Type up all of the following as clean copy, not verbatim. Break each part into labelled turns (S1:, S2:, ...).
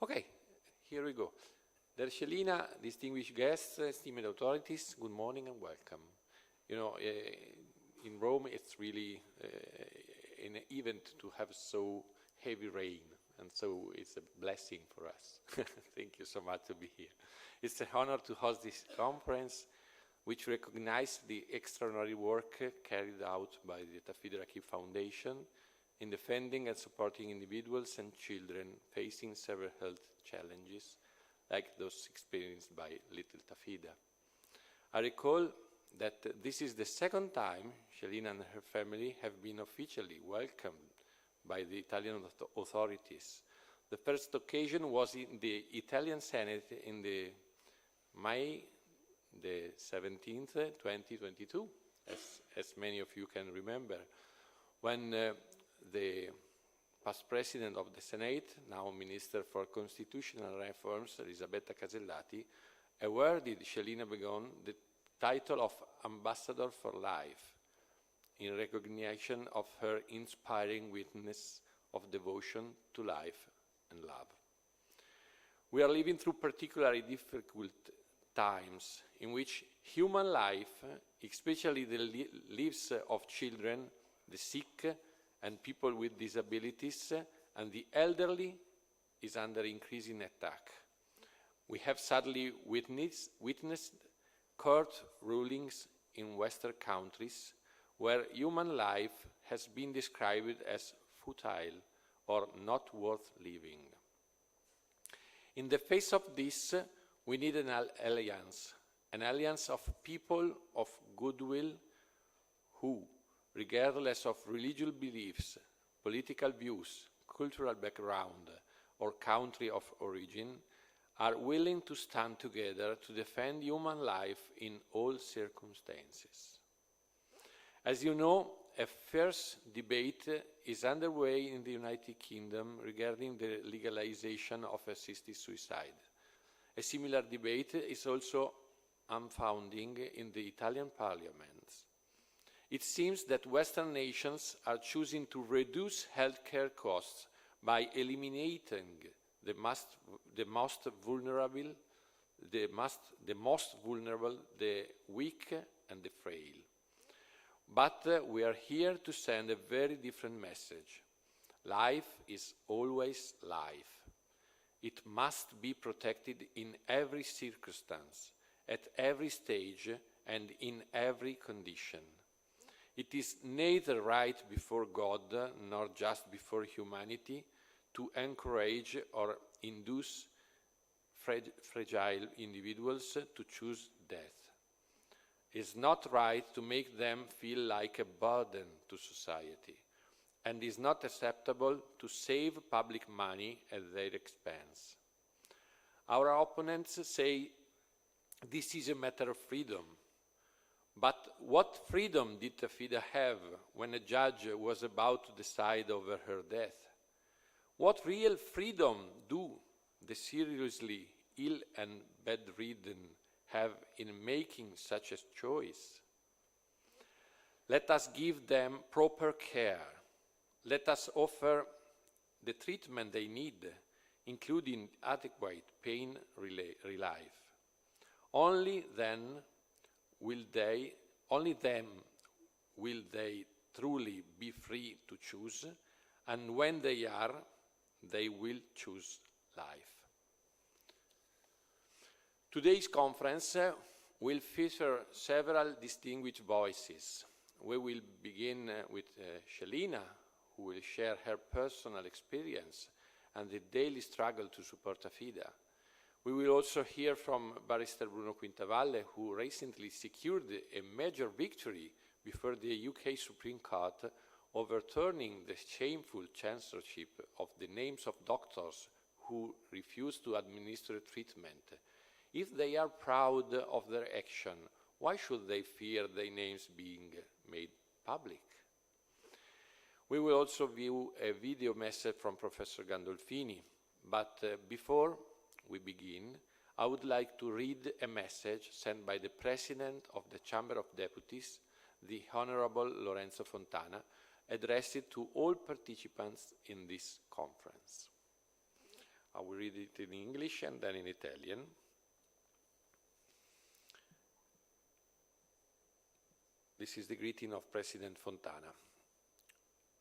S1: Okay, here we go. Dear Scelina, distinguished guests, esteemed authorities, good morning and welcome. You know, in Rome it's really an event to have so heavy rain, and so it's a blessing for us. Thank you so much to be here. It's an honor to host this conference, which recognizes the extraordinary work carried out by the Tafida Foundation in defending and supporting individuals and children facing several health challenges, like those experienced by little Tafida. I recall that this is the second time Scelina and her family have been officially welcomed by the Italian authorities. The first occasion was in the Italian Senate in the May the 17th, 2022, as many of you can remember, when the past President of the Senate, now Minister for Constitutional Reforms, Elisabetta Casellati, awarded Scelina Begon the title of Ambassador for Life in recognition of her inspiring witness of devotion to life and love. We are living through particularly difficult times in which human life, especially the lives of children, the sick, and people with disabilities, and the elderly, is under increasing attack. We have sadly witnessed court rulings in Western countries where human life has been described as futile or not worth living. In the face of this, we need an alliance of people of goodwill who, regardless of religious beliefs, political views, cultural background, or country of origin, are willing to stand together to defend human life in all circumstances. As you know, a fierce debate is underway in the United Kingdom regarding the legalization of assisted suicide. A similar debate is also unfolding in the Italian Parliament. It seems that Western nations are choosing to reduce healthcare costs by eliminating the most vulnerable, the weak and the frail. But we are here to send a very different message. Life is always life. It must be protected in every circumstance, at every stage, and in every condition. It is neither right before God nor just before humanity to encourage or induce fragile individuals to choose death. It is not right to make them feel like a burden to society, and is not acceptable to save public money at their expense. Our opponents say this is a matter of freedom. But what freedom did Tafida have when a judge was about to decide over her death? What real freedom do the seriously ill and bedridden have in making such a choice? Let us give them proper care. Let us offer the treatment they need, including adequate pain relief. Only then will they truly be free to choose, and when they are, they will choose life. Today's conference will feature several distinguished voices. We will begin with Scelina, who will share her personal experience and the daily struggle to support Tafida. We will also hear from Barrister Bruno Quintavalle, who recently secured a major victory before the UK Supreme Court, overturning the shameful censorship of the names of doctors who refuse to administer treatment. If they are proud of their action, why should they fear their names being made public? We will also view a video message from Professor Gandolfini, but before we begin, I would like to read a message sent by the President of the Chamber of Deputies, the Honorable Lorenzo Fontana, addressed to all participants in this conference. I will read it in English and then in Italian. This is the greeting of President Fontana.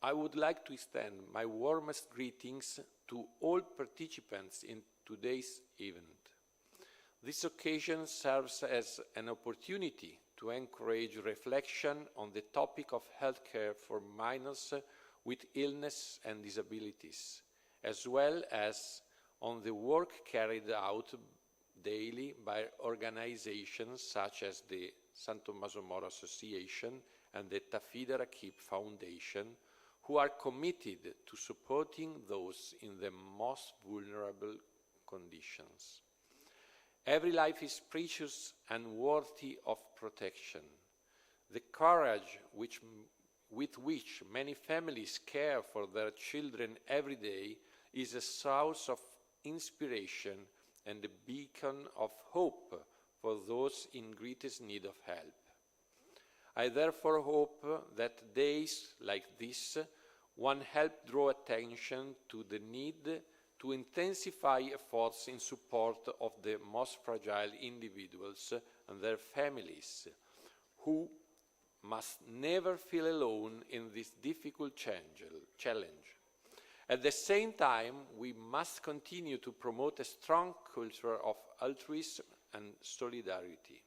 S1: I would like to extend my warmest greetings to all participants in today's event. This occasion serves as an opportunity to encourage reflection on the topic of healthcare for minors with illness and disabilities, as well as on the work carried out daily by organizations such as the San Tommaso Moro Association and the Tafida Rakib Foundation, who are committed to supporting those in the most vulnerable conditions. Every life is precious and worthy of protection. The courage with which many families care for their children every day is a source of inspiration and a beacon of hope for those in greatest need of help. I therefore hope that days like this won't help draw attention to the need to intensify efforts in support of the most fragile individuals and their families, who must never feel alone in this difficult challenge. At the same time, we must continue to promote a strong culture of altruism and solidarity.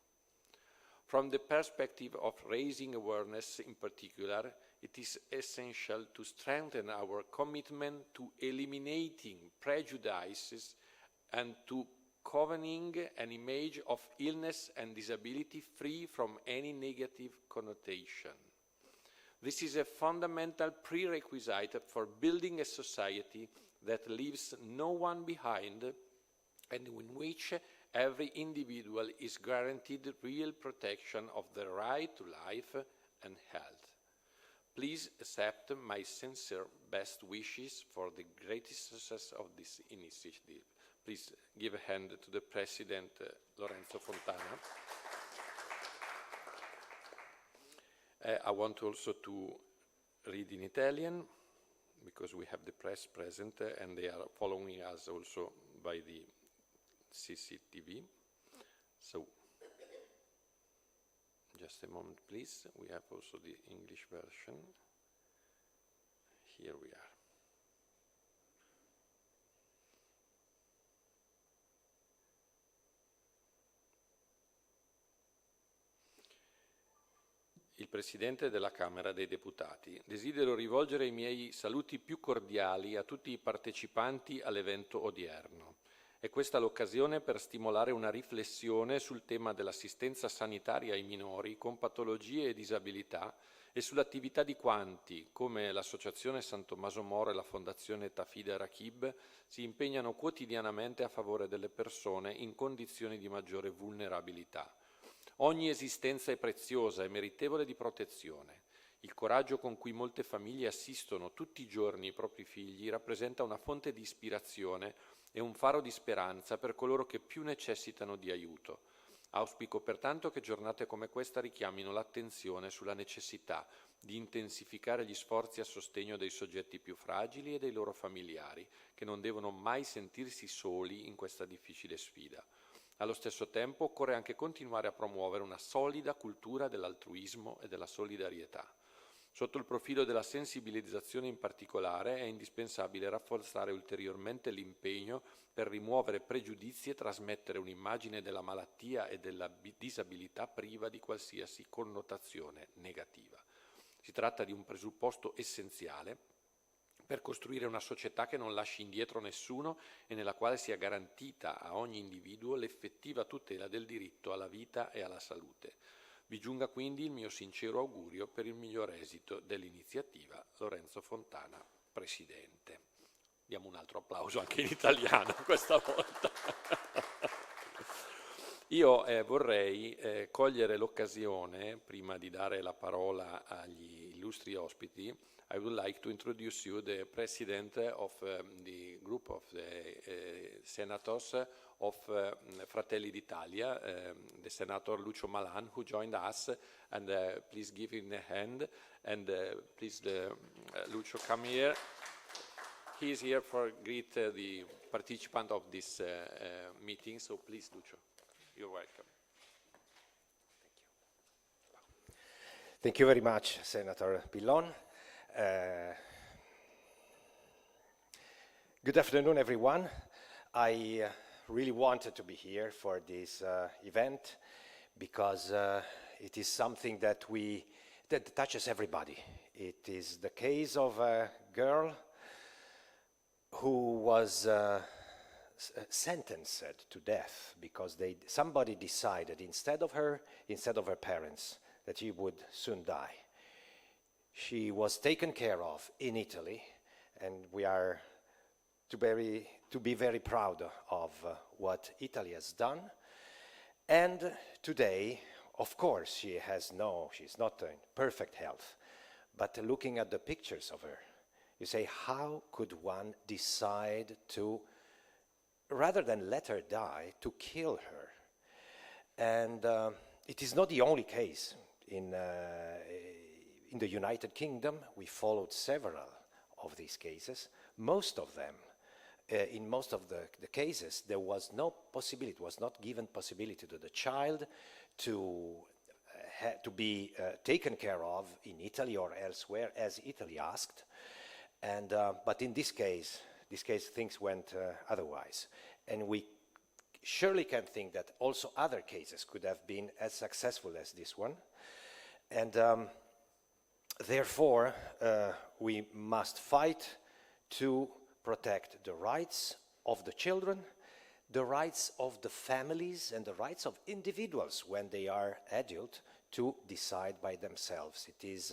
S1: From the perspective of raising awareness in particular, it is essential to strengthen our commitment to eliminating prejudices and to conveying an image of illness and disability free from any negative connotation. This is a fundamental prerequisite for building a society that leaves no one behind and in which every individual is guaranteed real protection of the right to life and health. Please accept my sincere best wishes for the greatest success of this initiative. Please give a hand to the President, Lorenzo Fontana. I want also to read in Italian, because we have the press present and they are following us also by the CCTV. So, just a moment, please. We have also the English version. Here we are. Il Presidente della Camera dei Deputati. Desidero rivolgere i miei saluti più cordiali a tutti i partecipanti all'evento odierno. È questa l'occasione per stimolare una riflessione sul tema dell'assistenza sanitaria ai minori con patologie e disabilità e sull'attività di quanti, come l'Associazione San Tommaso Moro e la Fondazione Tafida Rakib, si impegnano quotidianamente a favore delle persone in condizioni di maggiore vulnerabilità. Ogni esistenza è preziosa e meritevole di protezione. Il coraggio con cui molte famiglie assistono tutti i giorni i propri figli rappresenta una fonte di ispirazione e un faro di speranza per coloro che più necessitano di aiuto. Auspico pertanto che giornate come questa richiamino l'attenzione sulla necessità di intensificare gli sforzi a sostegno dei soggetti più fragili e dei loro familiari, che non devono mai sentirsi soli in questa difficile sfida. Allo stesso tempo occorre anche continuare a promuovere una solida cultura dell'altruismo e della solidarietà. Sotto il profilo della sensibilizzazione in particolare è indispensabile rafforzare ulteriormente l'impegno per rimuovere pregiudizi e trasmettere un'immagine della malattia e della disabilità priva di qualsiasi connotazione negativa. Si tratta di un presupposto essenziale per costruire una società che non lasci indietro nessuno e nella quale sia garantita a ogni individuo l'effettiva tutela del diritto alla vita e alla salute. Vi giunga quindi il mio sincero augurio per il miglior esito dell'iniziativa. Lorenzo Fontana, Presidente. Diamo un altro applauso anche in italiano questa volta. Io vorrei cogliere l'occasione, prima di dare la parola agli illustri ospiti, I would like to introduce you the President of the group of the senators of Fratelli d'Italia, the Senator Lucio Malan, who joined us, and please give him a hand, and please, Lucio, come here. he is here for greet the participant of this meeting, so please, Lucio, you're welcome.
S2: Thank you very much, Senator Pillon. Good afternoon, everyone. I really wanted to be here for this event because it is something that touches everybody. It is the case of a girl who was sentenced to death because somebody decided instead of her parents that she would soon die. She was taken care of in Italy, and we are to be very proud of what Italy has done. And today, of course, she's not in perfect health, but looking at the pictures of her, you say, how could one decide to, rather than let her die, to kill her? And it is not the only case. In the United Kingdom, we followed several of these cases. Most of them, in most of the cases, there was no possibility, was not given possibility to the child to be taken care of in Italy or elsewhere, as Italy asked. And but in this case things went otherwise. And we surely can think that also other cases could have been as successful as this one. And therefore, we must fight to protect the rights of the children, the rights of the families, and the rights of individuals when they are adult to decide by themselves. It is,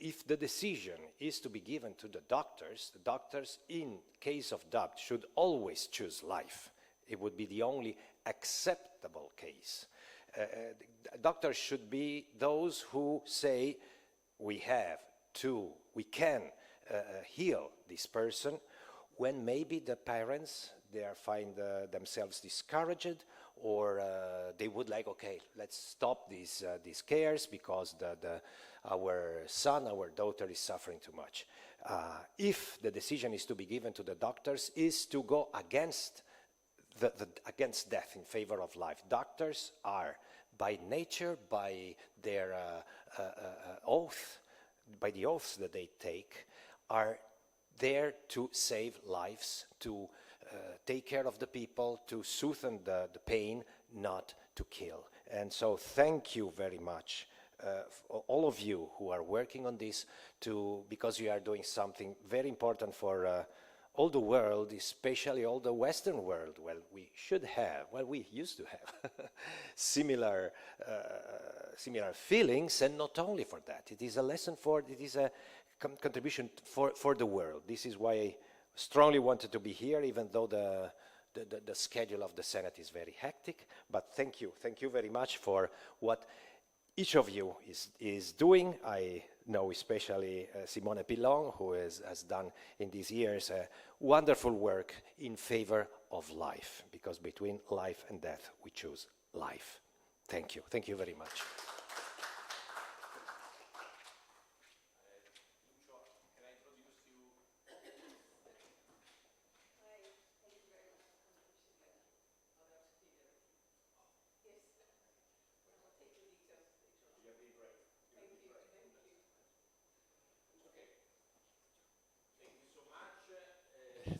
S2: if the decision is to be given to the doctors, in case of doubt, should always choose life. It would be the only acceptable case. Doctors should be those who say we can heal this person, when maybe the parents find themselves discouraged, or they would like, okay, let's stop these cares because our son, our daughter is suffering too much. If the decision is to be given to the doctors, is to go against against death in favor of life. Doctors are, by nature, by their oath, by the oaths that they take, are there to save lives, to take care of the people, to soothe the pain, not to kill. And so thank you very much, all of you who are working on this, because you are doing something very important for all the world, especially all the Western world. Well, we used to have similar feelings, and not only for that. It is a lesson it is a contribution for the world. This is why I strongly wanted to be here, even though the schedule of the Senate is very hectic. But thank you very much for what each of you is doing. I know especially Simone Pillon, who has done in these years wonderful work in favor of life, because between life and death we choose life. Thank you very much.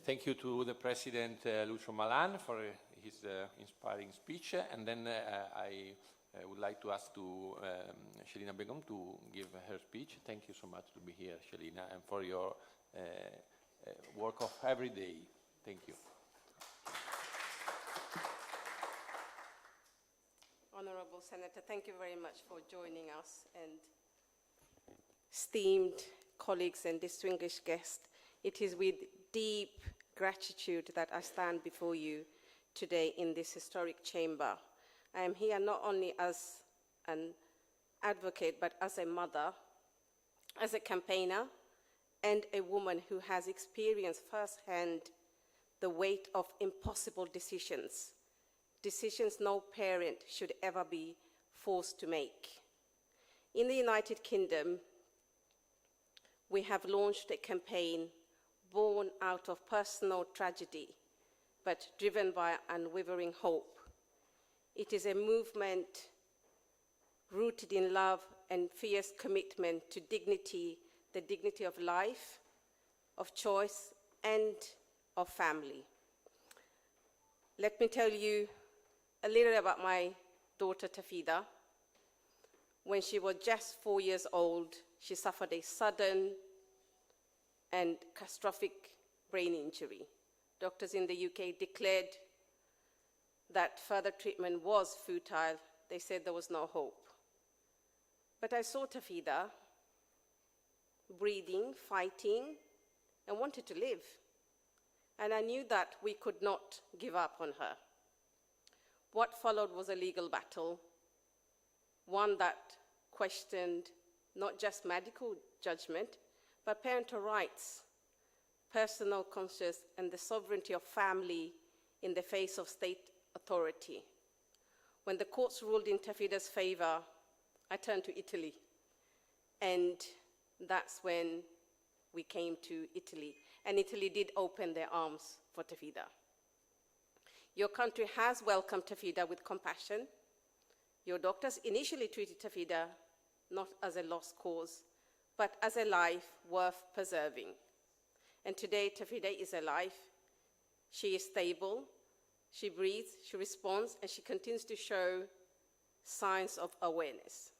S1: Thank you to the President Lucio Malan for his inspiring speech, and then I would like to ask to Shelina Begum to give her speech. Thank you so much to be here, Shelina, and for your work of every day. Thank you.
S3: Honorable Senator, thank you very much for joining us, and esteemed colleagues and distinguished guests. It is with deep gratitude that I stand before you today in this historic chamber. I am here not only as an advocate, but as a mother, as a campaigner, and a woman who has experienced firsthand the weight of impossible decisions no parent should ever be forced to make. In the United Kingdom, we have launched a campaign born out of personal tragedy, but driven by unwavering hope. It is a movement rooted in love and fierce commitment to dignity, the dignity of life, of choice, and of family. Let me tell you a little about my daughter Tafida. When she was just 4 years old, she suffered a sudden and catastrophic brain injury. Doctors in the UK declared that further treatment was futile. They said there was no hope. But I saw Tafida breathing, fighting, and wanted to live. And I knew that we could not give up on her. What followed was a legal battle, one that questioned not just medical judgment, but parental rights, personal conscience, and the sovereignty of family in the face of state authority. When the courts ruled in Tafida's favor, I turned to Italy. And that's when we came to Italy. And Italy did open their arms for Tafida. Your country has welcomed Tafida with compassion. Your doctors initially treated Tafida not as a lost cause, but as a life worth preserving. And today, Tafida is alive. She is stable, she breathes, she responds, and she continues to show signs of awareness.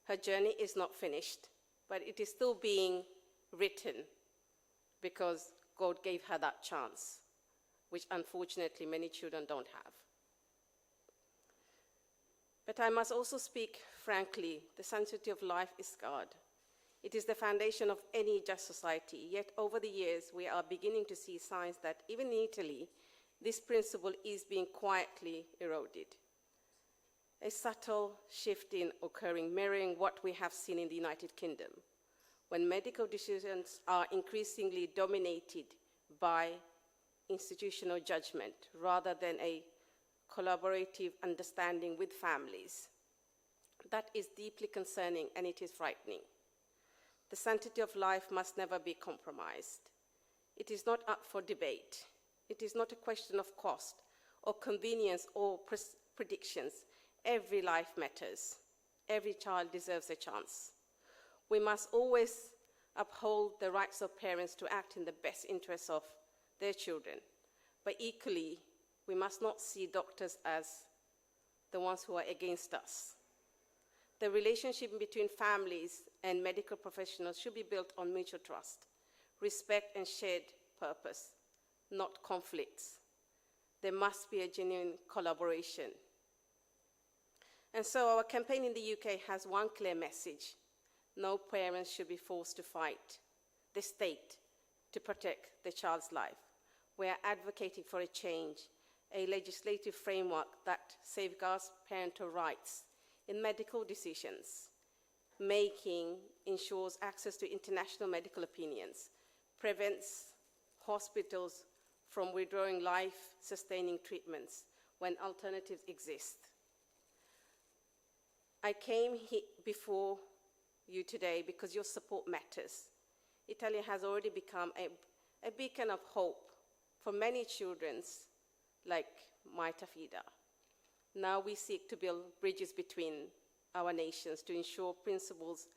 S3: Her journey is not finished, but it is still being written because God gave her that chance, which unfortunately many children don't have. But I must also speak frankly, the sanctity of life is scarred. It is the foundation of any just society, yet over the years we are beginning to see signs that even in Italy, this principle is being quietly eroded. A subtle shift in occurring, mirroring what we have seen in the United Kingdom, when medical decisions are increasingly dominated by institutional judgment rather than a collaborative understanding with families. That is deeply concerning and it is frightening. The sanctity of life must never be compromised. It is not up for debate. It is not a question of cost or convenience or predictions. Every life matters. Every child deserves a chance. We must always uphold the rights of parents to act in the best interests of their children. But equally, we must not see doctors as the ones who are against us. The relationship between families and medical professionals should be built on mutual trust, respect, and shared purpose, not conflicts. There must be a genuine collaboration. And so our campaign in the UK has one clear message. No parents should be forced to fight the state to protect the child's life. We are advocating for a change, a legislative framework that safeguards parental rights in medical decisions, making, ensures access to international medical opinions, prevents hospitals from withdrawing life-sustaining treatments when alternatives exist. I came before you today because your support matters. Italy has already become a beacon of hope for many children like my Tafida. Now we seek to build bridges between our nations to ensure principles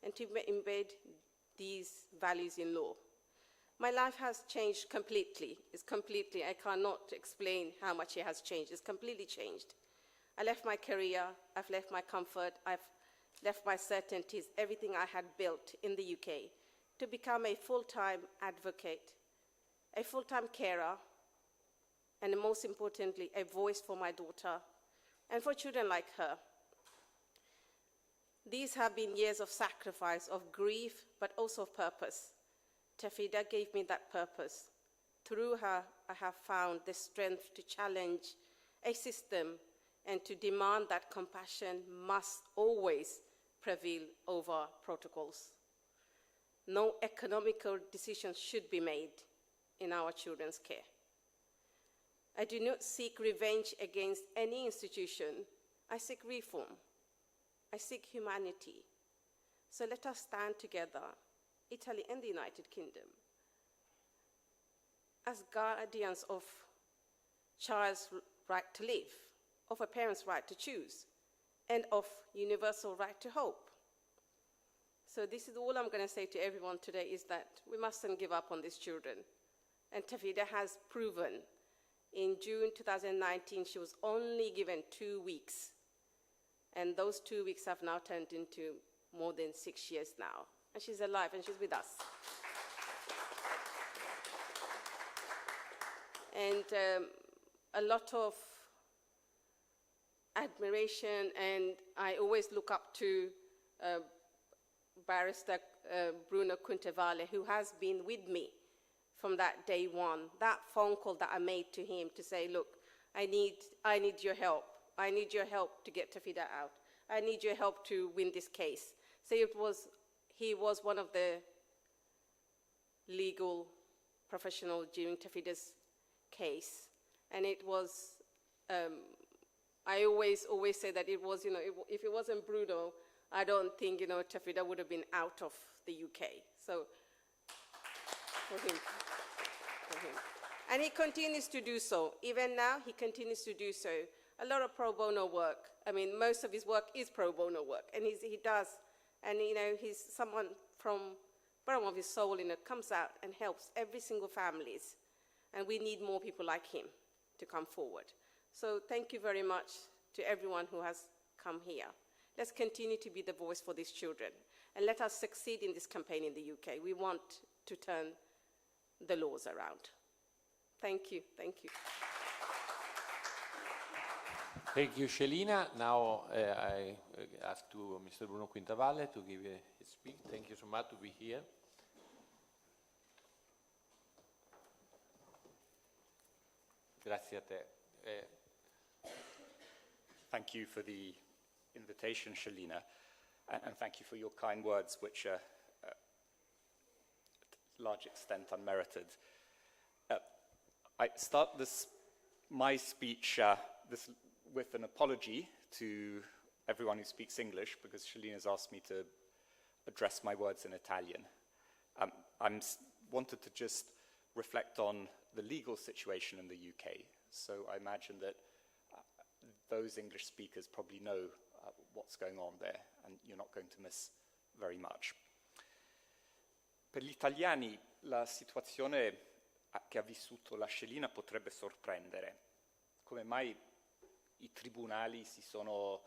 S3: and to embed these values in law. My life has changed completely. I cannot explain how much it has changed. It's completely changed. I left my career, I've left my comfort, I've left my certainties, everything I had built in the UK, to become a full-time advocate, a full-time carer, and most importantly, a voice for my daughter and for children like her. These have been years of sacrifice, of grief, but also of purpose. Tafida gave me that purpose. Through her, I have found the strength to challenge a system and to demand that compassion must always prevail over protocols. No economical decisions should be made in our children's care. I do not seek revenge against any institution. I seek reform. I seek humanity. So let us stand together, Italy and the United Kingdom, as guardians of child's right to live, of a parent's right to choose, and of universal right to hope. So this is all I'm going to say to everyone today, is that we mustn't give up on these children. And Tafida has proven. In June 2019, she was only given 2 weeks. And those 2 weeks have now turned into more than 6 years now. And she's alive and she's with us. And a lot of admiration, and I always look up to Barrister Bruno Kuntevale, who has been with me from that day one. That phone call that I made to him to say, look, I need your help. I need your help to get Tafida out. I need your help to win this case. So he was one of the legal professional during Tafida's case. And it was, I always say that it was, if it wasn't Bruno, I don't think, Tafida would have been out of the UK. So, for him. And he continues to do so. Even now, he continues to do so. A lot of pro bono work. I mean, most of his work is pro bono work, and he does. And, he's someone from bottom of his soul, comes out and helps every single families. And we need more people like him to come forward. So thank you very much to everyone who has come here. Let's continue to be the voice for these children. And let us succeed in this campaign in the UK. We want to turn the laws around. Thank you. Thank you.
S1: Thank you, Scelina. Now I ask to Mr. Bruno Quintavalle to give his speech. Thank you so much to be here. Grazie a te.
S4: Thank you for the invitation, Scelina, and thank you for your kind words, which are to a large extent unmerited. I start my speech with an apology to everyone who speaks English, because Scelina's asked me to address my words in Italian. I wanted to just reflect on the legal situation in the UK. So I imagine that those English speakers probably know what's going on there, and you're not going to miss very much. Per gli italiani la situazione che ha vissuto la Scelina potrebbe sorprendere. Come mai i tribunali si sono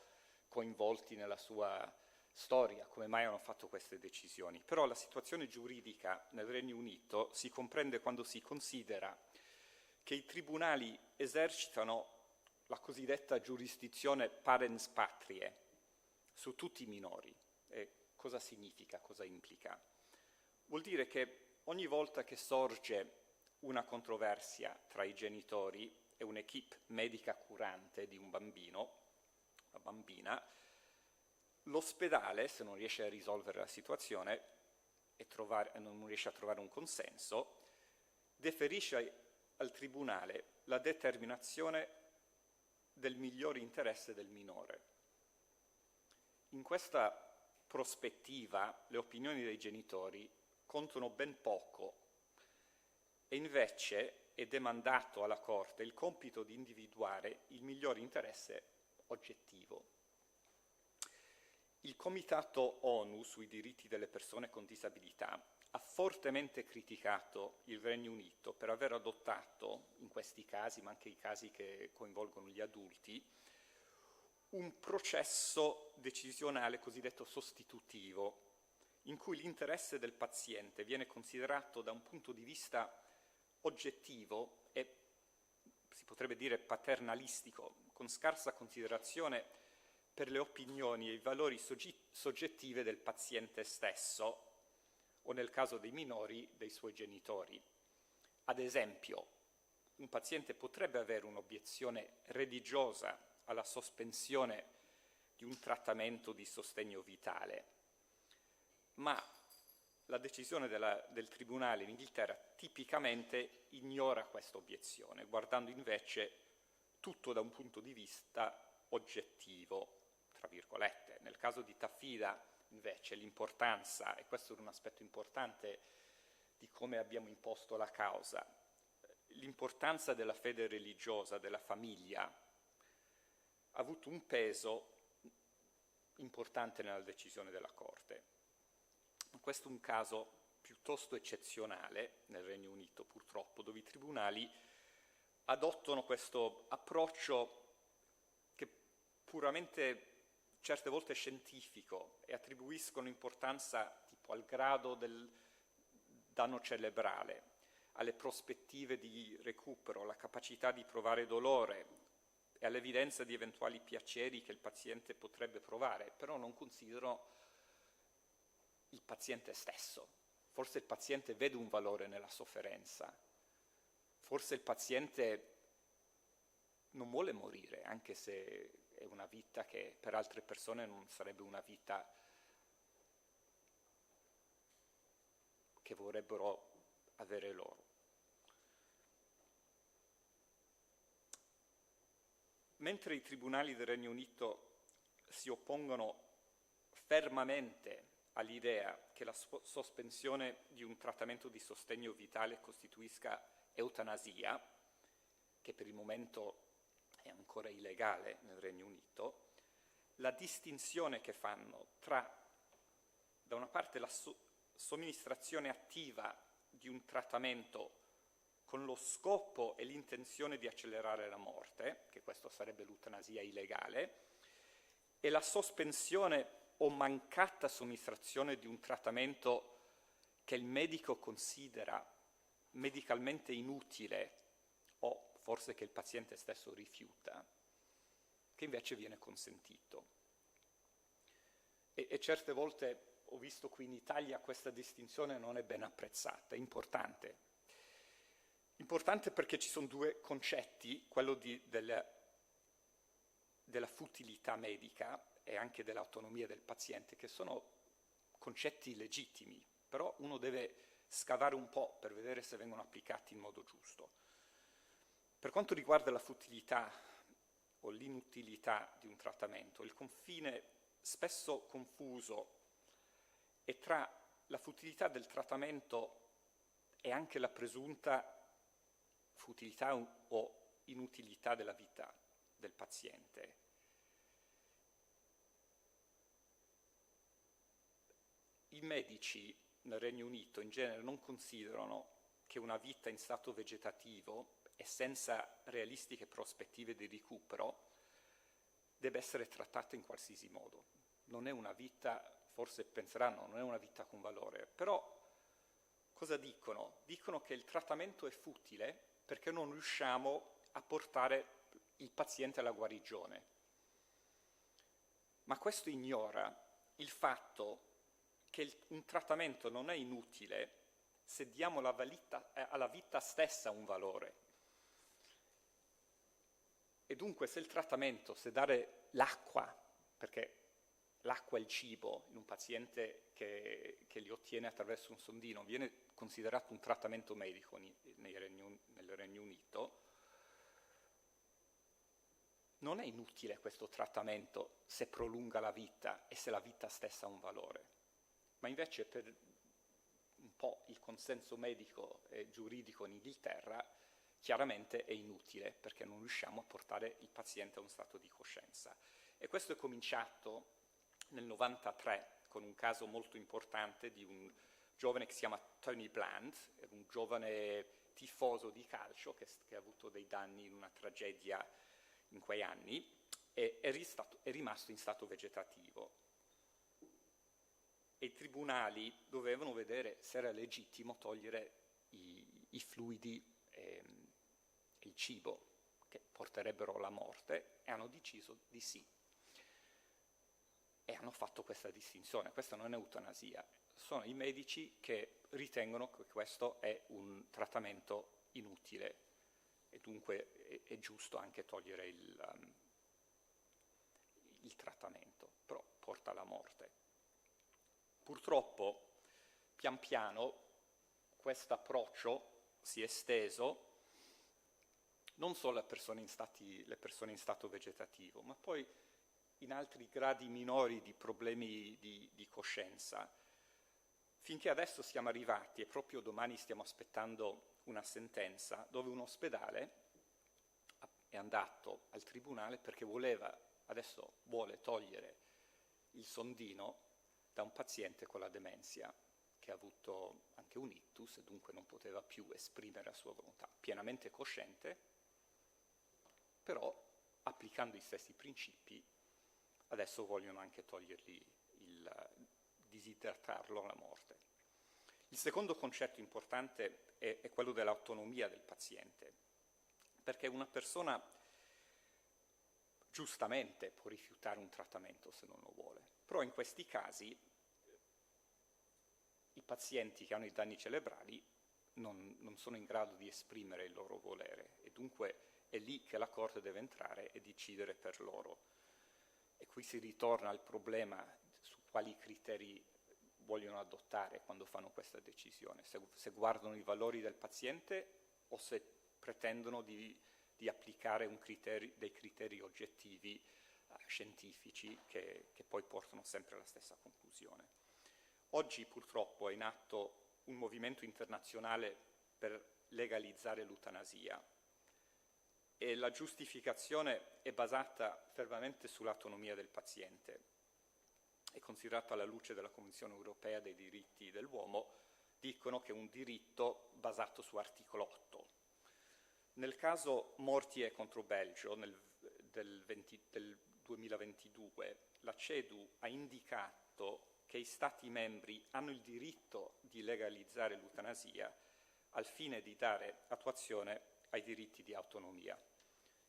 S4: coinvolti nella sua storia, come mai hanno fatto queste decisioni. Però la situazione giuridica nel Regno Unito si comprende quando si considera che i tribunali esercitano la cosiddetta giurisdizione parens patriae su tutti i minori. E cosa significa, cosa implica? Vuol dire che ogni volta che sorge una controversia tra i genitori e un'equipe medica curante di un bambino, una bambina, l'ospedale, se non riesce a risolvere la situazione e non riesce a trovare un consenso, deferisce al tribunale la determinazione del migliore interesse del minore. In questa prospettiva le opinioni dei genitori contano ben poco e invece è demandato alla Corte il compito di individuare il migliore interesse oggettivo. Il Comitato ONU sui diritti delle persone con disabilità ha fortemente criticato il Regno Unito per aver adottato, in questi casi, ma anche i casi che coinvolgono gli adulti, un processo decisionale cosiddetto sostitutivo, in cui l'interesse del paziente viene considerato da un punto di vista oggettivo e, si potrebbe dire, paternalistico, con scarsa considerazione per le opinioni e i valori soggettive del paziente stesso, o nel caso dei minori, dei suoi genitori. Ad esempio, un paziente potrebbe avere un'obiezione religiosa alla sospensione di un trattamento di sostegno vitale, ma la decisione del Tribunale in Inghilterra tipicamente ignora questa obiezione, guardando invece tutto da un punto di vista oggettivo, tra virgolette. Nel caso di Tafida, invece, l'importanza, e questo è un aspetto importante di come abbiamo imposto la causa, l'importanza della fede religiosa, della famiglia, ha avuto un peso importante nella decisione della Corte. Questo è un caso piuttosto eccezionale nel Regno Unito, purtroppo, dove i tribunali adottano questo approccio che puramente certe volte è scientifico e attribuiscono importanza tipo al grado del danno cerebrale, alle prospettive di recupero, alla capacità di provare dolore e all'evidenza di eventuali piaceri che il paziente potrebbe provare, però non considerano il paziente stesso. Forse il paziente vede un valore nella sofferenza, forse il paziente non vuole morire, anche se è una vita che per altre persone non sarebbe una vita che vorrebbero avere loro. Mentre i tribunali del Regno Unito si oppongono fermamente all'idea che la sospensione di un trattamento di sostegno vitale costituisca eutanasia, che per il momento è ancora illegale nel Regno Unito, la distinzione che fanno tra, da una parte, la somministrazione attiva di un trattamento con lo scopo e l'intenzione di accelerare la morte, che questo sarebbe l'eutanasia illegale, e la sospensione o mancata somministrazione di un trattamento che il medico considera medicalmente inutile o forse che il paziente stesso rifiuta, che invece viene consentito. E certe volte ho visto qui in Italia questa distinzione non è ben apprezzata, è importante. Importante perché ci sono due concetti, quello della futilità medica e anche dell'autonomia del paziente, che sono concetti legittimi, però uno deve scavare un po' per vedere se vengono applicati in modo giusto. Per quanto riguarda la futilità o l'inutilità di un trattamento, il confine spesso confuso è tra la futilità del trattamento e anche la presunta futilità o inutilità della vita del paziente. I medici nel Regno Unito in genere non considerano che una vita in stato vegetativo e senza realistiche prospettive di recupero debba essere trattata in qualsiasi modo. Non è una vita, forse penseranno, non è una vita con valore, però cosa dicono? Dicono che il trattamento è futile perché non riusciamo a portare il paziente alla guarigione. Ma questo ignora il fatto che un trattamento non è inutile se diamo alla vita stessa un valore. E dunque se il trattamento, se dare l'acqua, perché l'acqua e il cibo in un paziente che li ottiene attraverso un sondino viene considerato un trattamento medico nel Regno Unito, non è inutile questo trattamento se prolunga la vita e se la vita stessa ha un valore, ma invece per un po' il consenso medico e giuridico in Inghilterra chiaramente è inutile perché non riusciamo a portare il paziente a un stato di coscienza. E questo è cominciato nel 93 con un caso molto importante di un giovane che si chiama Tony Bland, un giovane tifoso di calcio che ha avuto dei danni in una tragedia in quei anni e è rimasto in stato vegetativo. E i tribunali dovevano vedere se era legittimo togliere i fluidi e il cibo che porterebbero alla morte e hanno deciso di sì. E hanno fatto questa distinzione. Questa non è eutanasia, sono i medici che ritengono che questo è un trattamento inutile e dunque è giusto anche togliere il trattamento, però porta alla morte. Purtroppo, pian piano, questo approccio si è esteso non solo alle persone in stato vegetativo, ma poi in altri gradi minori di problemi di coscienza, finché adesso siamo arrivati, e proprio domani stiamo aspettando una sentenza dove un ospedale è andato al tribunale perché adesso vuole togliere il sondino da un paziente con la demenza che ha avuto anche un ictus e dunque non poteva più esprimere la sua volontà, pienamente cosciente, però applicando i stessi principi adesso vogliono anche togliergli disidratarlo alla morte. Il secondo concetto importante è quello dell'autonomia del paziente, perché una persona giustamente può rifiutare un trattamento se non lo vuole, però in questi casi i pazienti che hanno i danni cerebrali non sono in grado di esprimere il loro volere e dunque è lì che la Corte deve entrare e decidere per loro. E qui si ritorna al problema su quali criteri vogliono adottare quando fanno questa decisione, se guardano i valori del paziente o se pretendono di applicare dei criteri oggettivi scientifici che poi portano sempre alla stessa conclusione. Oggi purtroppo è in atto un movimento internazionale per legalizzare l'eutanasia e la giustificazione è basata fermamente sull'autonomia del paziente. È considerata alla luce della Convenzione europea dei diritti dell'uomo, dicono che è un diritto basato su articolo 8. Nel caso Mortier contro Belgio del 2022, la CEDU ha indicato che i Stati membri hanno il diritto di legalizzare l'eutanasia al fine di dare attuazione ai diritti di autonomia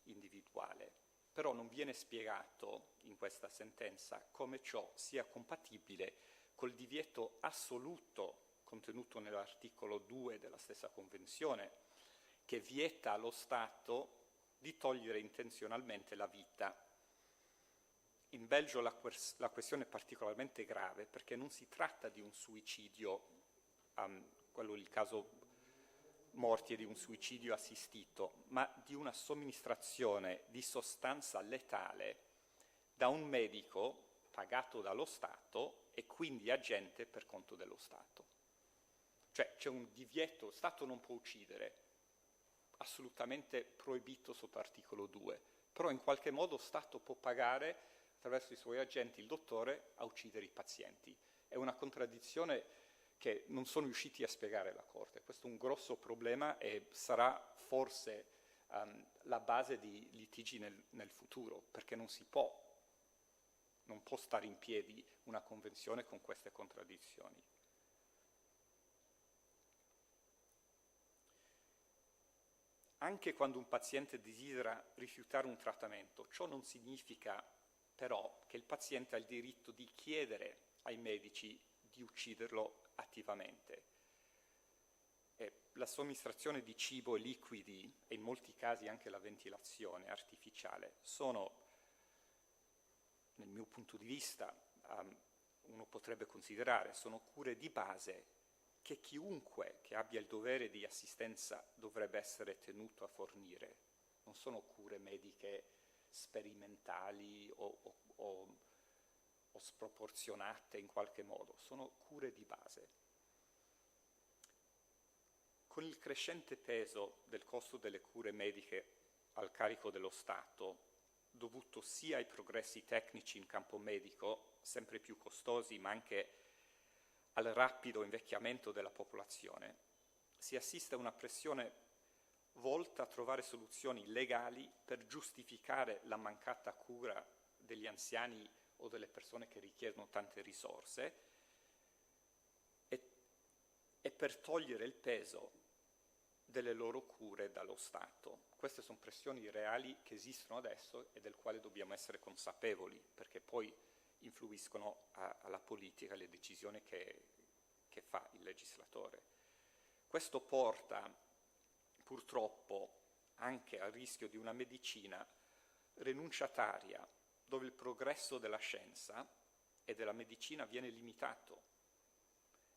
S4: individuale. Però non viene spiegato in questa sentenza come ciò sia compatibile col divieto assoluto contenuto nell'articolo 2 della stessa Convenzione, che vieta allo Stato di togliere intenzionalmente la vita. In Belgio la questione è particolarmente grave perché non si tratta di un suicidio, il caso Morti di un suicidio assistito, ma di una somministrazione di sostanza letale da un medico pagato dallo Stato e quindi agente per conto dello Stato. Cioè c'è un divieto, lo Stato non può uccidere, assolutamente proibito sotto articolo 2, però in qualche modo lo Stato può pagare attraverso i suoi agenti il dottore a uccidere i pazienti. È una contraddizione che non sono riusciti a spiegare la Corte. Questo è un grosso problema e sarà forse la base di litigi nel futuro, perché non può stare in piedi una convenzione con queste contraddizioni. Anche quando un paziente desidera rifiutare un trattamento, ciò non significa però che il paziente ha il diritto di chiedere ai medici di ucciderlo attivamente. La somministrazione di cibo e liquidi e in molti casi anche la ventilazione artificiale sono, nel mio punto di vista, uno potrebbe considerare, sono cure di base che chiunque che abbia il dovere di assistenza dovrebbe essere tenuto a fornire. Non sono cure mediche sperimentali o sproporzionate in qualche modo, sono cure di base. Con il crescente peso del costo delle cure mediche al carico dello Stato, dovuto sia ai progressi tecnici in campo medico, sempre più costosi, ma anche al rapido invecchiamento della popolazione, si assiste a una pressione volta a trovare soluzioni legali per giustificare la mancata cura degli anziani o delle persone che richiedono tante risorse e per togliere il peso delle loro cure dallo Stato. Queste sono pressioni reali che esistono adesso e del quale dobbiamo essere consapevoli, perché poi influiscono alla politica, alle decisioni che fa il legislatore. Questo porta purtroppo anche al rischio di una medicina rinunciataria, dove il progresso della scienza e della medicina viene limitato.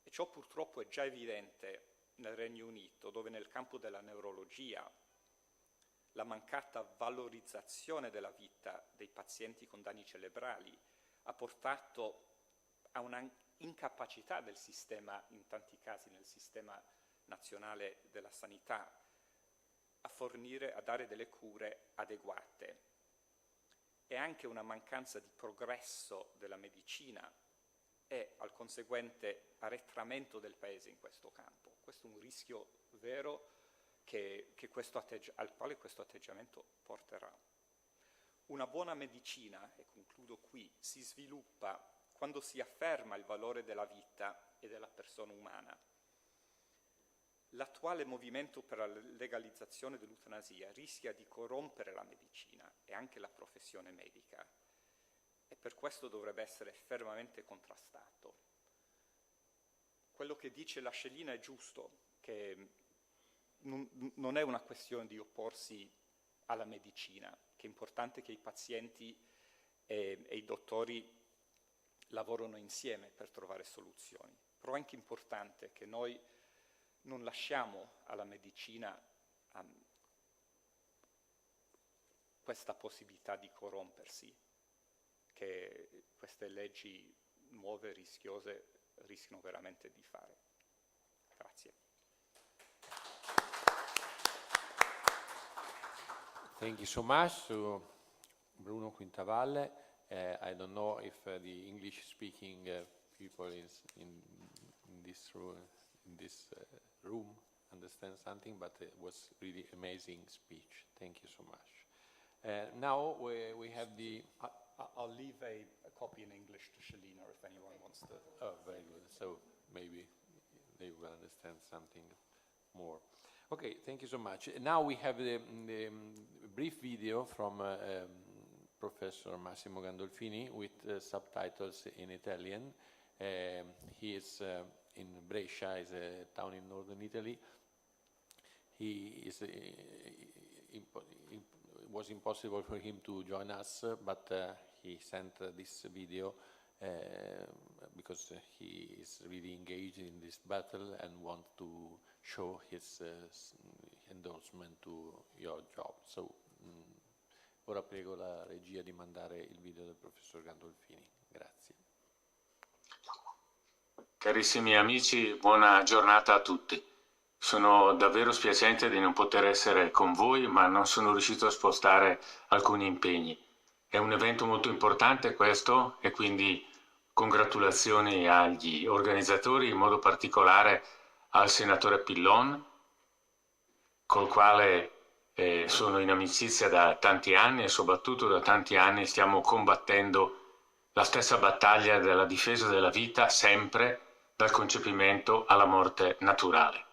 S4: E ciò purtroppo è già evidente nel Regno Unito, dove nel campo della neurologia la mancata valorizzazione della vita dei pazienti con danni cerebrali ha portato a una incapacità del sistema, in tanti casi nel sistema nazionale della sanità a dare delle cure adeguate. È anche una mancanza di progresso della medicina e al conseguente arretramento del Paese in questo campo. Questo è un rischio vero al quale questo atteggiamento porterà. Una buona medicina, e concludo qui, si sviluppa quando si afferma il valore della vita e della persona umana. L'attuale movimento per la legalizzazione dell'eutanasia rischia di corrompere la medicina e anche la professione medica, e per questo dovrebbe essere fermamente contrastato. Quello che dice la Scellina è giusto, che non è una questione di opporsi alla medicina, che è importante che i pazienti e i dottori lavorano insieme per trovare soluzioni, però è anche importante che noi non lasciamo alla medicina questa possibilità di corrompersi, che queste leggi nuove, rischiose, rischiano veramente di fare. Grazie.
S1: Thank you so much to Bruno Quintavalle. I don't know if the English-speaking people in this room understand something, but it was really amazing speech. Thank you so much. Now we have the...
S4: I'll leave a copy in English to Scellina if anyone wants to.
S1: Oh, very good. So maybe they will understand something more. Okay, thank you so much. Now we have the brief video from Professor Massimo Gandolfini with subtitles in Italian. He is in Brescia, is a town in northern Italy. It was impossible for him to join us, but he sent this video because he is really engaged in this battle and wants to show his endorsement to your job. So, ora prego la regia di mandare il video del professor Gandolfini. Grazie.
S5: Carissimi amici, buona giornata a tutti. Sono davvero spiacente di non poter essere con voi, ma non sono riuscito a spostare alcuni impegni. È un evento molto importante questo, e quindi congratulazioni agli organizzatori, in modo particolare al senatore Pillon, col quale sono in amicizia da tanti anni, e soprattutto da tanti anni stiamo combattendo la stessa battaglia della difesa della vita, sempre dal concepimento alla morte naturale.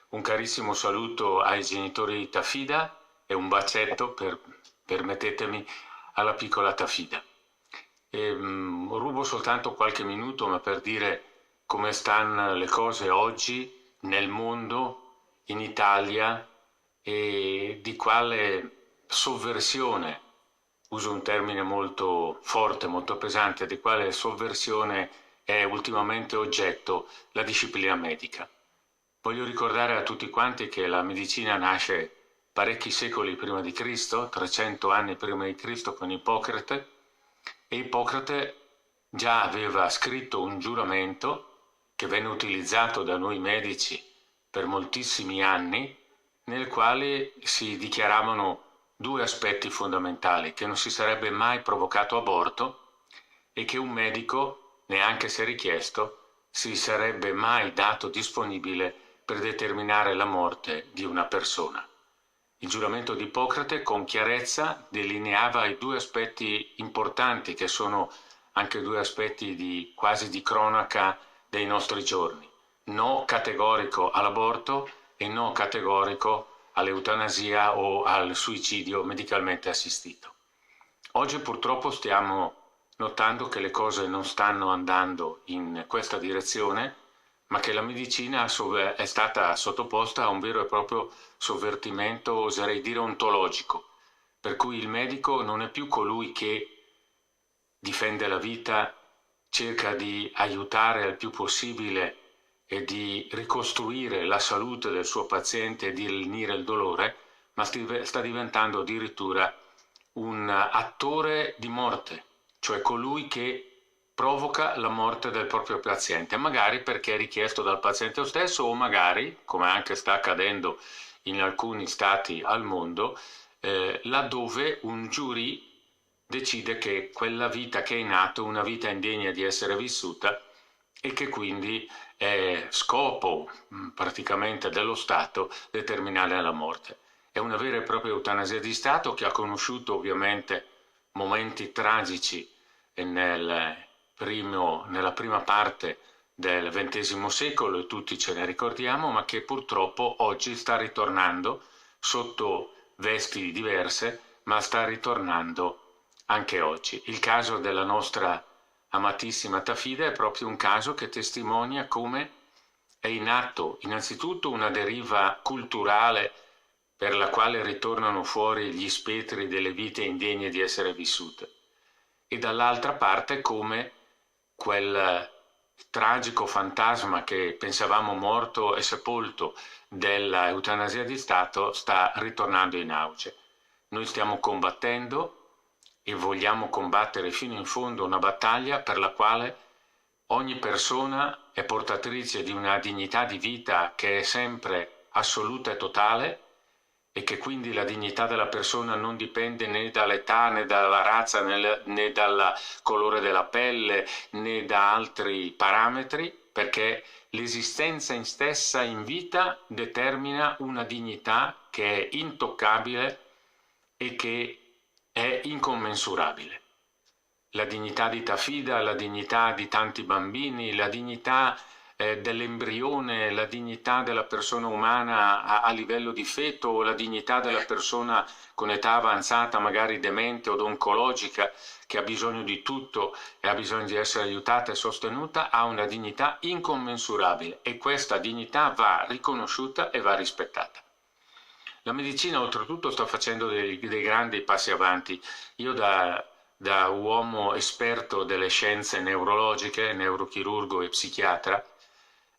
S5: Un carissimo saluto ai genitori di Tafida e un bacetto, permettetemi, alla piccola Tafida. Rubo soltanto qualche minuto, ma per dire come stanno le cose oggi nel mondo, in Italia, e di quale sovversione, uso un termine molto forte, molto pesante, di quale sovversione è ultimamente oggetto la disciplina medica. Voglio ricordare a tutti quanti che la medicina nasce parecchi secoli prima di Cristo, 300 anni prima di Cristo, con Ippocrate, e Ippocrate già aveva scritto un giuramento che venne utilizzato da noi medici per moltissimi anni, nel quale si dichiaravano due aspetti fondamentali: che non si sarebbe mai provocato aborto e che un medico, neanche se richiesto, si sarebbe mai dato disponibile per determinare la morte di una persona. Il giuramento di Ippocrate con chiarezza delineava i due aspetti importanti, che sono anche due aspetti quasi di cronaca dei nostri giorni: no categorico all'aborto e no categorico all'eutanasia o al suicidio medicalmente assistito. Oggi purtroppo stiamo notando che le cose non stanno andando in questa direzione, ma che la medicina è stata sottoposta a un vero e proprio sovvertimento, oserei dire ontologico, per cui il medico non è più colui che difende la vita, cerca di aiutare al più possibile e di ricostruire la salute del suo paziente e di lenire il dolore, ma sta diventando addirittura un attore di morte, cioè colui che provoca la morte del proprio paziente, magari perché è richiesto dal paziente stesso o magari, come anche sta accadendo in alcuni stati al mondo, laddove un giurì decide che quella vita che è in atto è una vita indegna di essere vissuta e che quindi è scopo praticamente dello Stato determinare la morte. È una vera e propria eutanasia di Stato che ha conosciuto ovviamente momenti tragici nella prima parte del XX secolo e tutti ce ne ricordiamo, ma che purtroppo oggi sta ritornando sotto vesti diverse, ma sta ritornando anche oggi. Il caso della nostra amatissima Tafida è proprio un caso che testimonia come è in atto innanzitutto una deriva culturale per la quale ritornano fuori gli spettri delle vite indegne di essere vissute, e dall'altra parte come quel tragico fantasma che pensavamo morto e sepolto della eutanasia di Stato sta ritornando in auge. Noi stiamo combattendo e vogliamo combattere fino in fondo una battaglia per la quale ogni persona è portatrice di una dignità di vita che è sempre assoluta e totale, e che quindi la dignità della persona non dipende né dall'età, né dalla razza, né dal colore della pelle, né da altri parametri, perché l'esistenza in stessa in vita determina una dignità che è intoccabile e che è incommensurabile. La dignità di Tafida, la dignità di tanti bambini, la dignità dell'embrione, la dignità della persona umana a livello di feto, o la dignità della persona con età avanzata, magari demente o oncologica, che ha bisogno di tutto e ha bisogno di essere aiutata e sostenuta, ha una dignità incommensurabile e questa dignità va riconosciuta e va rispettata. La medicina oltretutto sta facendo dei grandi passi avanti. Io da uomo esperto delle scienze neurologiche, neurochirurgo e psichiatra,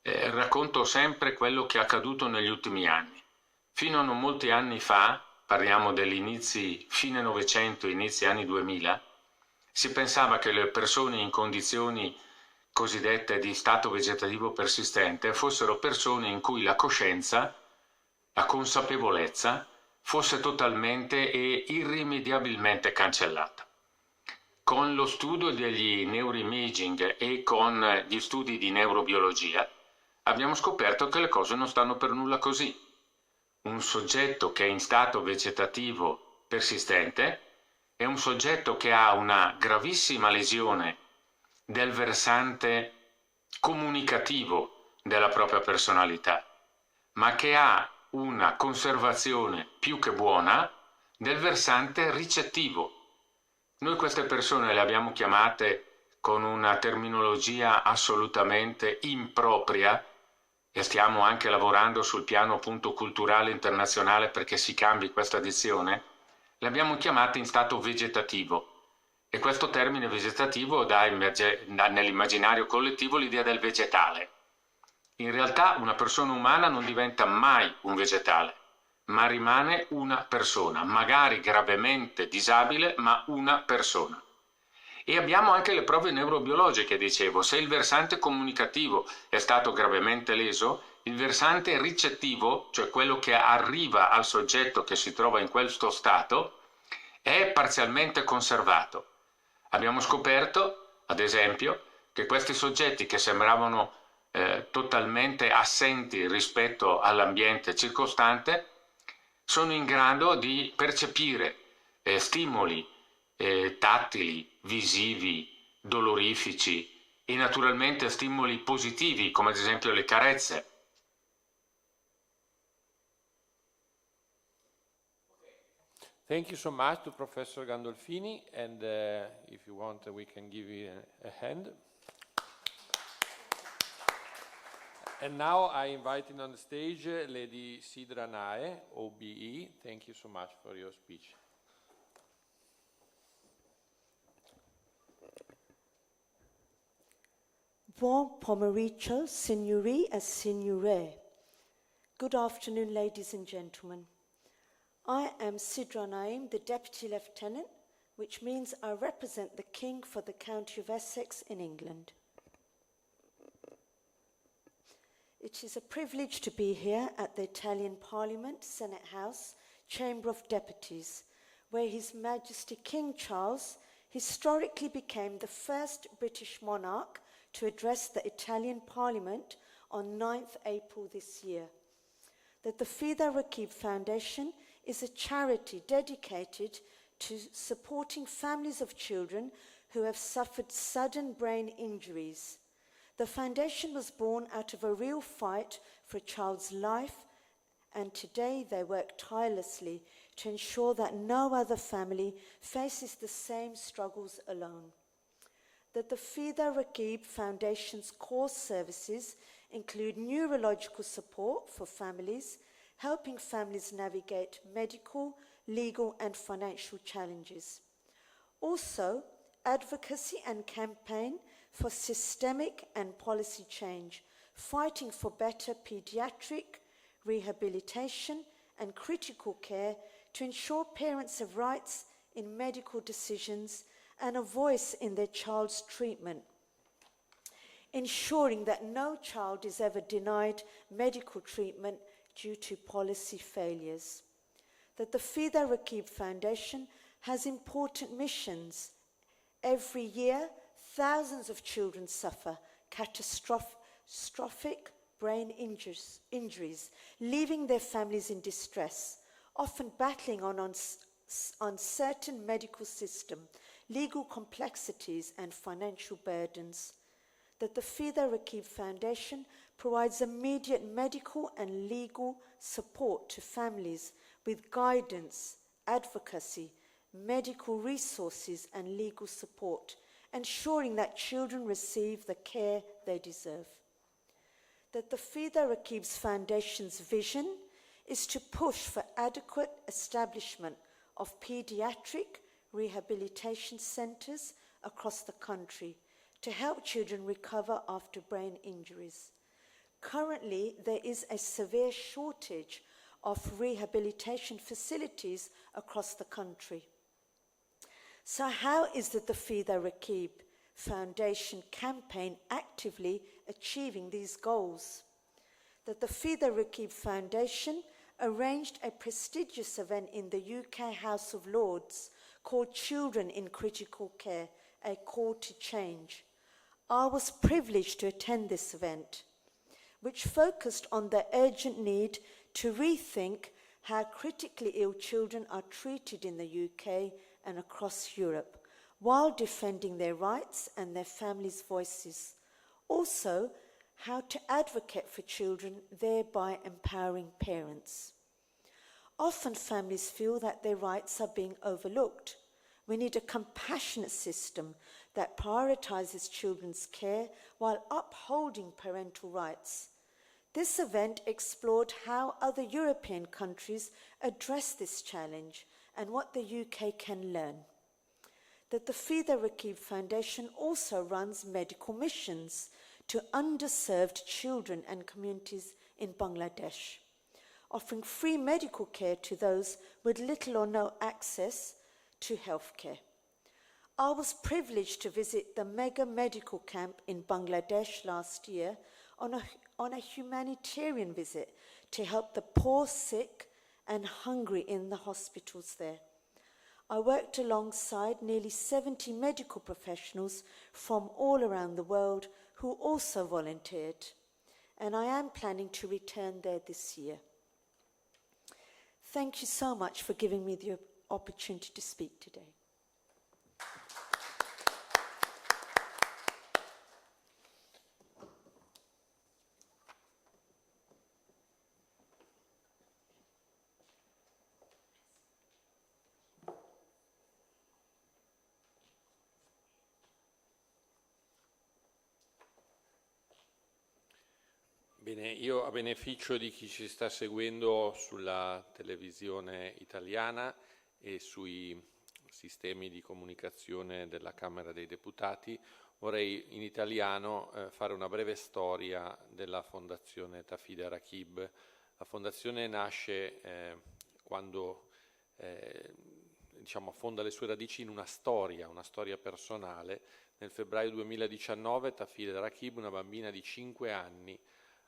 S5: racconto sempre quello che è accaduto negli ultimi anni. Fino a non molti anni fa, parliamo degli inizi, fine Novecento, inizi anni 2000, si pensava che le persone in condizioni cosiddette di stato vegetativo persistente fossero persone in cui la coscienza, la consapevolezza, fosse totalmente e irrimediabilmente cancellata. Con lo studio degli neuroimaging e con gli studi di neurobiologia abbiamo scoperto che le cose non stanno per nulla così. Un soggetto che è in stato vegetativo persistente è un soggetto che ha una gravissima lesione del versante comunicativo della propria personalità, ma che ha una conservazione più che buona del versante ricettivo. Noi queste persone le abbiamo chiamate con una terminologia assolutamente impropria, e stiamo anche lavorando sul piano appunto culturale internazionale perché si cambi questa dizione, le abbiamo chiamate in stato vegetativo. E questo termine vegetativo dà nell'immaginario collettivo l'idea del vegetale. In realtà una persona umana non diventa mai un vegetale, ma rimane una persona, magari gravemente disabile, ma una persona. E abbiamo anche le prove neurobiologiche, dicevo. Se il versante comunicativo è stato gravemente leso, il versante ricettivo, cioè quello che arriva al soggetto che si trova in questo stato, è parzialmente conservato. Abbiamo scoperto, ad esempio, che questi soggetti che sembravano totalmente assenti rispetto all'ambiente circostante sono in grado di percepire stimoli tattili, visivi, dolorifici e naturalmente stimoli positivi come ad esempio le carezze.
S1: Thank you so much to Professor Gandolfini, and if you want we can give you a hand. And now I invite in on the stage Lady Sidra Nae, OBE. Thank you so much for your speech.
S6: Buon pomeriggio, signori e signore. Good afternoon, ladies and gentlemen. I am Sidra Naim, the Deputy Lieutenant, which means I represent the King for the County of Essex in England. It is a privilege to be here at the Italian Parliament, Senate House, Chamber of Deputies, where His Majesty King Charles historically became the first British monarch to address the Italian Parliament on 9th April this year. That the Fida Rakib Foundation is a charity dedicated to supporting families of children who have suffered sudden brain injuries. The foundation was born out of a real fight for a child's life, and today they work tirelessly to ensure that no other family faces the same struggles alone. That the Fida Rakib Foundation's core services include neurological support for families, helping families navigate medical, legal and financial challenges. Also, advocacy and campaign for systemic and policy change, fighting for better pediatric rehabilitation and critical care to ensure parents have rights in medical decisions and a voice in their child's treatment, ensuring that no child is ever denied medical treatment due to policy failures. That the Fida Rakib Foundation has important missions. Every year, thousands of children suffer catastrophic brain injuries, leaving their families in distress, often battling on uncertain medical system, legal complexities and financial burdens. That the Fida Rakib Foundation provides immediate medical and legal support to families with guidance, advocacy, medical resources and legal support, ensuring that children receive the care they deserve. That the Fida Rakib Foundation's vision is to push for adequate establishment of pediatric rehabilitation centres across the country to help children recover after brain injuries. Currently, there is a severe shortage of rehabilitation facilities across the country. So how is it the Fida Rakib Foundation campaign actively achieving these goals? That the Fida Rakib Foundation arranged a prestigious event in the UK House of Lords called Children in Critical Care, a Call to Change. I was privileged to attend this event, which focused on the urgent need to rethink how critically ill children are treated in the UK and across Europe, while defending their rights and their families' voices. Also, how to advocate for children, thereby empowering parents. Often families feel that their rights are being overlooked. We need a compassionate system that prioritises children's care while upholding parental rights. This event explored how other European countries address this challenge and what the UK can learn. That the Fida Rakib Foundation also runs medical missions to underserved children and communities in Bangladesh, offering free medical care to those with little or no access to healthcare. I was privileged to visit the mega medical camp in Bangladesh last year on a humanitarian visit to help the poor, sick and hungry in the hospitals there. I worked alongside nearly 70 medical professionals from all around the world who also volunteered, and I am planning to return there this year. Thank you so much for giving me the opportunity to speak today.
S1: Bene, io a beneficio di chi ci sta seguendo sulla televisione italiana e sui sistemi di comunicazione della Camera dei Deputati, vorrei in italiano fare una breve storia della Fondazione Fida Rakib. La Fondazione nasce quando affonda le sue radici in una storia personale. Nel febbraio 2019 Tafida Rakib, una bambina di 5 anni,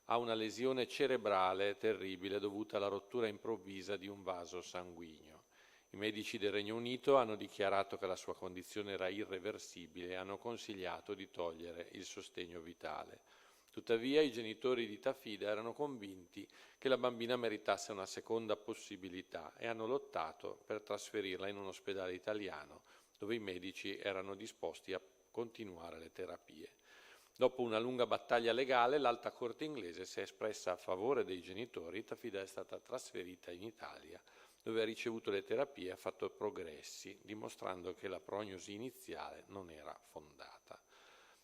S1: ha una lesione cerebrale terribile dovuta alla rottura improvvisa di un vaso sanguigno. I medici del Regno Unito hanno dichiarato che la sua condizione era irreversibile e hanno consigliato di togliere il sostegno vitale. Tuttavia i genitori di Tafida erano convinti che la bambina meritasse una seconda possibilità e hanno lottato per trasferirla in un ospedale italiano dove i medici erano disposti a continuare le terapie. Dopo una lunga battaglia legale, l'Alta Corte inglese si è espressa a favore dei genitori. Tafida è stata trasferita in Italia, dove ha ricevuto le terapie e ha fatto progressi, dimostrando che la prognosi iniziale non era fondata.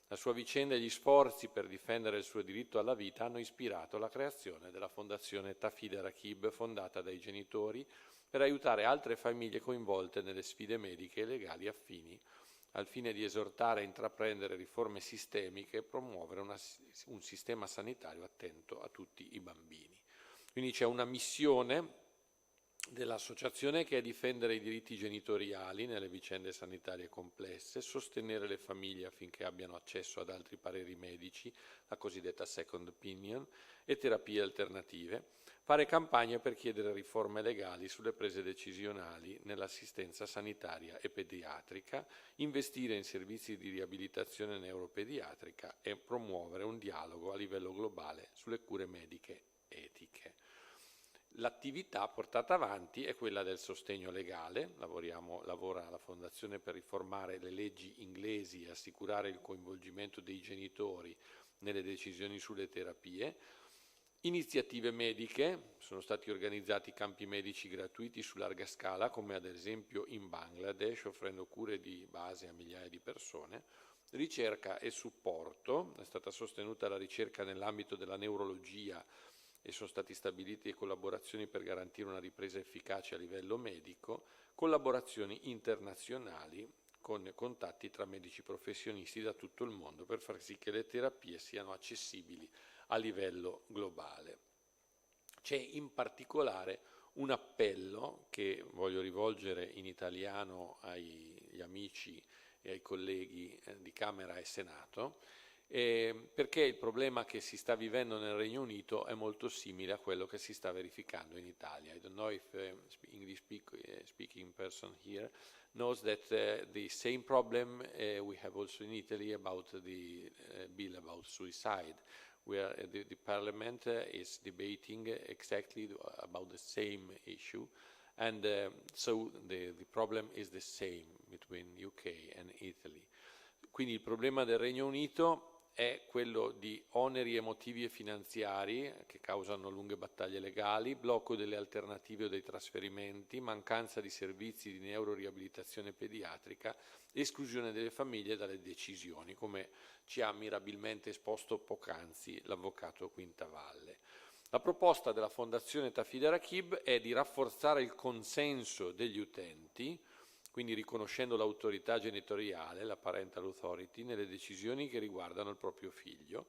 S1: La sua vicenda e gli sforzi per difendere il suo diritto alla vita hanno ispirato la creazione della Fondazione Tafida Rakib, fondata dai genitori per aiutare altre famiglie coinvolte nelle sfide mediche e legali affini, al fine di esortare a intraprendere riforme sistemiche e promuovere un sistema sanitario attento a tutti i bambini. Quindi c'è una missione dell'associazione che è difendere i diritti genitoriali nelle vicende sanitarie complesse, sostenere le famiglie affinché abbiano accesso ad altri pareri medici, la cosiddetta second opinion, e terapie alternative, fare campagne per chiedere riforme legali sulle prese decisionali nell'assistenza sanitaria e pediatrica, investire in servizi di riabilitazione neuropediatrica e promuovere un dialogo a livello globale sulle cure mediche etiche. L'attività portata avanti è quella del sostegno legale. Lavora la Fondazione per riformare le leggi inglesi e assicurare il coinvolgimento dei genitori nelle decisioni sulle terapie. Iniziative mediche, sono stati organizzati campi medici gratuiti su larga scala, come ad esempio in Bangladesh, offrendo cure di base a migliaia di persone. Ricerca e supporto, è stata sostenuta la ricerca nell'ambito della neurologia e sono stati stabiliti collaborazioni per garantire una ripresa efficace a livello medico, collaborazioni internazionali con contatti tra medici professionisti da tutto il mondo per far sì che le terapie siano accessibili a livello globale. C'è in particolare un appello che voglio rivolgere in italiano agli amici e ai colleghi di Camera e Senato, perché il problema che si sta vivendo nel Regno Unito è molto simile a quello che si sta verificando in Italia. I don't know if English speaking person here knows that the same problem we have also in Italy about the bill about suicide, where the Parliament is debating exactly about the same issue, and so the problem is the same between UK and Italy. Quindi il problema del Regno Unito è quello di oneri emotivi e finanziari che causano lunghe battaglie legali, blocco delle alternative o dei trasferimenti, mancanza di servizi di neuroriabilitazione pediatrica, esclusione delle famiglie dalle decisioni, come ci ha mirabilmente esposto poc'anzi l'avvocato Quintavalle. La proposta della Fondazione Tafida Rakib è di rafforzare il consenso degli utenti, quindi riconoscendo l'autorità genitoriale, la parental authority, nelle decisioni che riguardano il proprio figlio,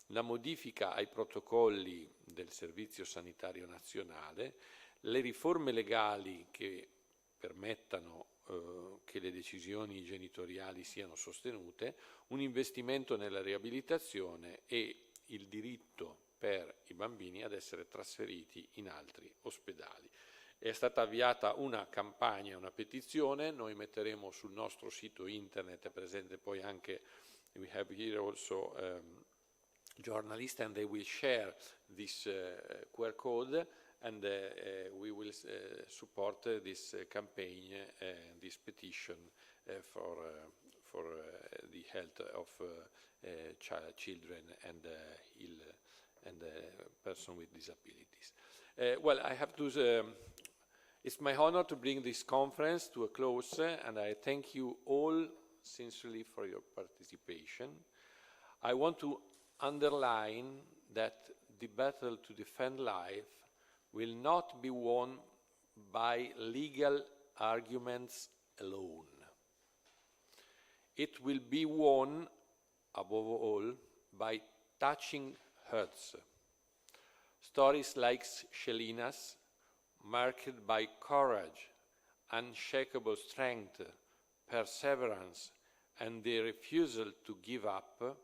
S1: la modifica ai protocolli del Servizio Sanitario Nazionale, le riforme legali che permettano che le decisioni genitoriali siano sostenute, un investimento nella riabilitazione e il diritto per i bambini ad essere trasferiti in altri ospedali. È stata avviata una campagna, una petizione, noi metteremo sul nostro sito internet, è presente poi anche, we have here also journalists and they will share this QR code and we will support this campaign, this petition for the health of children and person with disabilities. Well, I have to... It's my honor to bring this conference to a close, and I thank you all sincerely for your participation. I want to underline that the battle to defend life will not be won by legal arguments alone. It will be won, above all, by touching hearts. Stories like Shelina's, marked by courage, unshakable strength, perseverance, and the refusal to give up,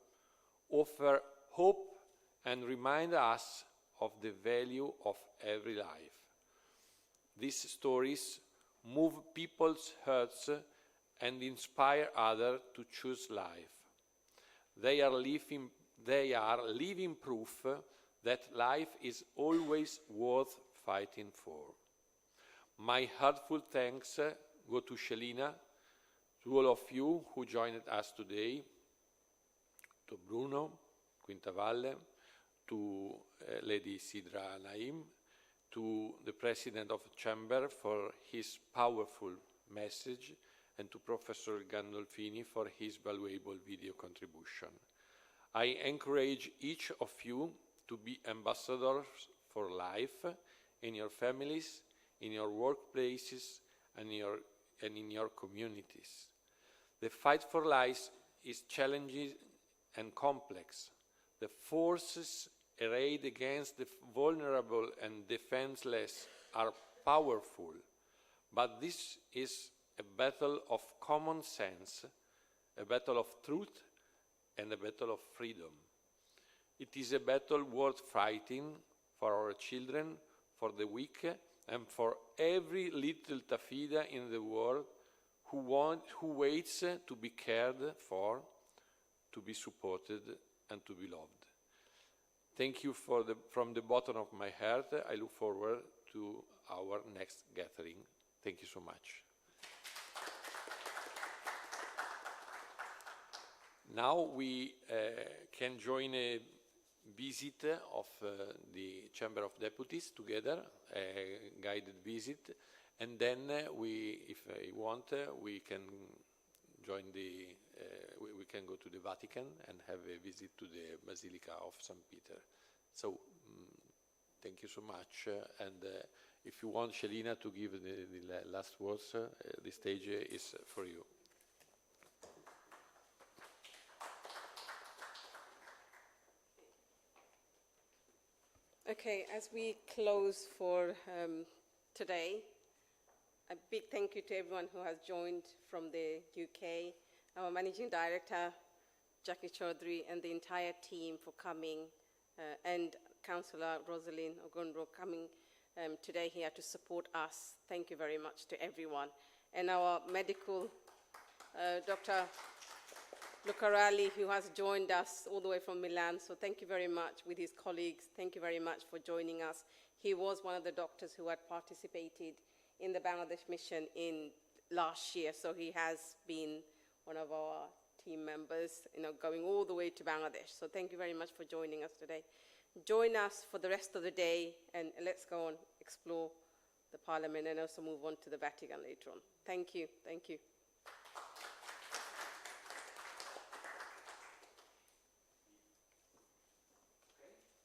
S1: offer hope and remind us of the value of every life. These stories move people's hearts and inspire others to choose life. They are living proof that life is always worth fighting for. My heartfelt thanks go to Scelina, to all of you who joined us today, to Bruno Quintavalle, to Lady Sidra Naim, to the President of the Chamber for his powerful message, and to Professor Gandolfini for his valuable video contribution. I encourage each of you to be ambassadors for life in your families, in your workplaces, and in your communities. The fight for life is challenging and complex. The forces arrayed against the vulnerable and defenseless are powerful, but this is a battle of common sense, a battle of truth, and a battle of freedom. It is a battle worth fighting for our children, for the weak, and for every little tafida in the world who waits to be cared for, to be supported, and to be loved. Thank you from the bottom of my heart. I look forward to our next gathering. Thank you so much. Now we can join a visit of the Chamber of Deputies together, a guided visit, and then if you want, we can join we can go to the Vatican and have a visit to the Basilica of St. Peter. So, thank you so much. And if you want Scelina to give the last words, the stage is for you.
S3: Okay, as we close for today, a big thank you to everyone who has joined from the UK, our Managing Director, Jackie Chaudhry, and the entire team for coming, and Councillor Rosalind Ogunro coming today here to support us. Thank you very much to everyone. And our medical Dr. Lucarelli, who has joined us all the way from Milan. So thank you very much with his colleagues. Thank you very much for joining us. He was one of the doctors who had participated in the Bangladesh mission in last year. So he has been one of our team members, going all the way to Bangladesh. So thank you very much for joining us today. Join us for the rest of the day, and let's go and explore the Parliament and also move on to the Vatican later on. Thank you. Thank you.